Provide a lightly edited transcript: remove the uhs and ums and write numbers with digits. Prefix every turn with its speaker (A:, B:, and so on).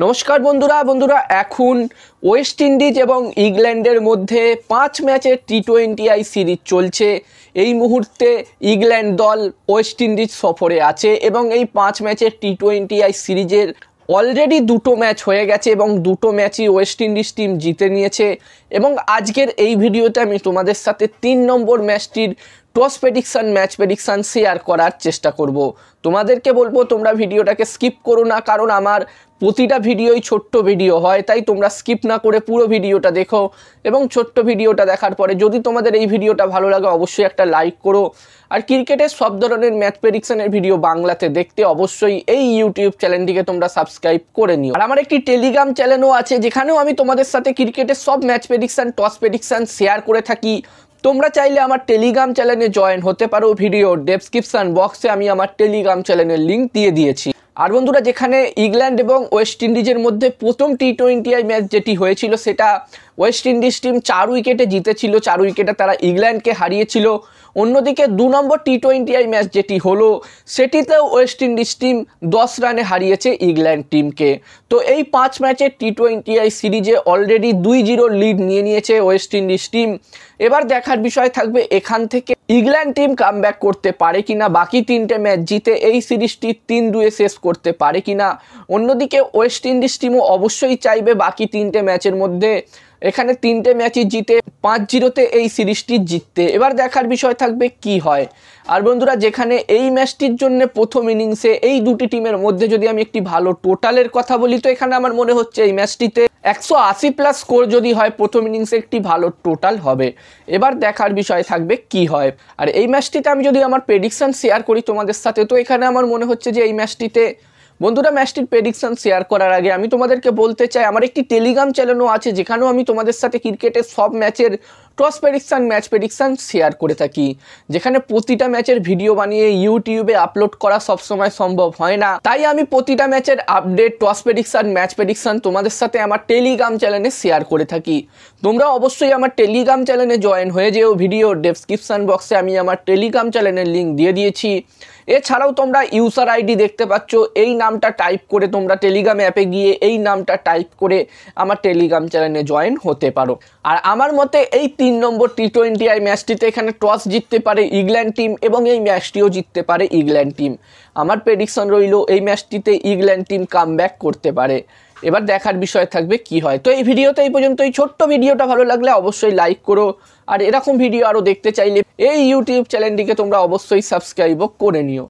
A: নমস্কার বন্ধুরা বন্ধুরা এখন ওয়েস্ট ইন্ডিজ এবং ইংল্যান্ডের মধ্যে 5 ম্যাচের টি20 সিরিজ চলছে। এই মুহূর্তে ইংল্যান্ড দল ওয়েস্ট ইন্ডিজ সফরে আছে এবং এই 5 ম্যাচের টি20 সিরিজের অলরেডি দুটো ম্যাচ হয়ে গেছে এবং দুটো ম্যাচই ওয়েস্ট ইন্ডিজ টিম জিতে নিয়েছে। এবং আজকের এই ভিডিওতে আমি তোমাদের সাথে 3 নম্বর ম্যাচটির toss prediction match prediction share করার চেষ্টা করব। তোমাদেরকে বলবো তোমরা ভিডিওটাকে স্কিপ করো না, কারণ আমার প্রতিটা ভিডিওই ছোট্ট ভিডিও হয়, তাই তোমরা স্কিপ না করে পুরো ভিডিওটা দেখো। এবং ছোট্ট ভিডিওটা দেখার পরে যদি তোমাদের এই ভিডিওটা ভালো লাগে অবশ্যই একটা লাইক করো। আর ক্রিকেটের সব ধরনের ম্যাচ প্রেডিকশনের ভিডিও বাংলাতে দেখতে অবশ্যই এই ইউটিউব চ্যানেলটিকে তোমরা সাবস্ক্রাইব করে নিও। আর আমার একটি টেলিগ্রাম চ্যানেলও আছে, যেখানেও আমি তোমাদের সাথে ক্রিকেটের সব match prediction toss prediction share করে থাকি। তোমরা চাইলে আমার টেলিগ্রাম চ্যানেলে জয়েন হতে পারো। ভিডিও ডেসক্রিপশন বক্সে আমি আমার টেলিগ্রাম চ্যানেলের লিঙ্ক দিয়ে দিয়েছি। আর বন্ধুরা, যেখানে ইংল্যান্ড এবং ওয়েস্ট ইন্ডিজের মধ্যে প্রথম টি20 ম্যাচ যেটি হয়েছিল সেটা ওয়েস্ট ইন্ডিজ টিম 4 উইকেটে জিতেছিল, 4 উইকেটে তারা ইংল্যান্ডকে হারিয়েছিল। অন্যদিকে 2 নম্বর টি20 ম্যাচ যেটি হলো সেটিতেও ওয়েস্ট ইন্ডিজ টিম 10 রানে হারিয়েছে ইংল্যান্ড টিমকে। তো এই 5 ম্যাচের টি20 সিরিজে অলরেডি 2-0 লিড নিয়ে নিয়েছে ওয়েস্ট ইন্ডিজ টিম। এবার দেখার বিষয় থাকবে এখান থেকে ইংল্যান্ড টিম কামব্যাক করতে পারে কিনা, বাকি 3টে ম্যাচ জিতে এই সিরিজটি 3-2 শেষ করতে পারে কিনা। অন্যদিকে ওয়েস্ট ইন্ডিজ টিমও অবশ্যই চাইবে বাকি 3টে ম্যাচের মধ্যে এখানে 3টে ম্যাচই জিতে 5-0 এই সিরিজটি জিততে। এবার দেখার বিষয় থাকবে কি হয়। আর বন্ধুরা, যেখানে এই ম্যাচটির জন্য প্রথম ইনিংসে এই দুটি টিমের মধ্যে যদি আমি একটি ভালো টোটালের কথা বলি, তো এখানে আমার মনে হচ্ছে এই ম্যাচটিতে 180+ স্কোর যদি হয় প্রথম ইনিংসে একটি ভালো টোটাল হবে। এবার দেখার বিষয় থাকবে কি হয়। আর এই ম্যাচটিতে আমি যদি আমার প্রেডিকশন শেয়ার করি তোমাদের সাথে, তো এখানে আমার মনে হচ্ছে যে এই ম্যাচটিতে বন্ধুরা ম্যাচটির প্রেডিকশন শেয়ার করার আগে আমি তোমাদেরকে বলতে চাই আমার একটি টেলিগ্রাম চ্যানেলও আছে, যেখানেও আমি তোমাদের সাথে ক্রিকেটের সব ম্যাচের toss prediction match prediction share করে থাকি। যেখানে প্রতিটা ম্যাচের ভিডিও বানিয়ে ইউটিউবে আপলোড করা সবসময় সম্ভব হয় না, তাই আমি প্রতিটা ম্যাচের update toss prediction match prediction তোমাদের সাথে আমার টেলিগ্রাম চ্যানেলে শেয়ার করে থাকি। তোমরা অবশ্যই আমার টেলিগ্রাম চ্যানেলে জয়েন হয়ে যেও। ভিডিও ডেসক্রিপশন বক্সে আমি আমার টেলিগ্রাম চ্যানেলের লিঙ্ক দিয়ে দিয়েছি। এছাড়াও তোমরা ইউজার আইডি দেখতে পাচ্ছ, এই নামটা টাইপ করে তোমরা টেলিগ্রাম অ্যাপে গিয়ে এই নামটা টাইপ করে আমার টেলিগ্রাম চ্যানেলে জয়েন হতে পারো। আর আমার মতে এই 3 নম্বর টি20 ম্যাচটিতে এখানে টস জিততে পারে ইংল্যান্ড টিম এবং এই ম্যাচটিও জিততে পারে ইংল্যান্ড টিম। আমার প্রেডিকশন রইল এই ম্যাচটিতে ইংল্যান্ড টিম কামব্যাক করতে পারে। এবার দেখার বিষয় থাকবে কি হয়। তো এই ভিডিওতে এই পর্যন্ত। এই ছোট্ট ভিডিওটা ভালো লাগলে অবশ্যই লাইক করো। আর এরকম ভিডিও আরও দেখতে চাইলে এই ইউটিউব চ্যানেলটিকে তোমরা অবশ্যই সাবস্ক্রাইবও করে নিও।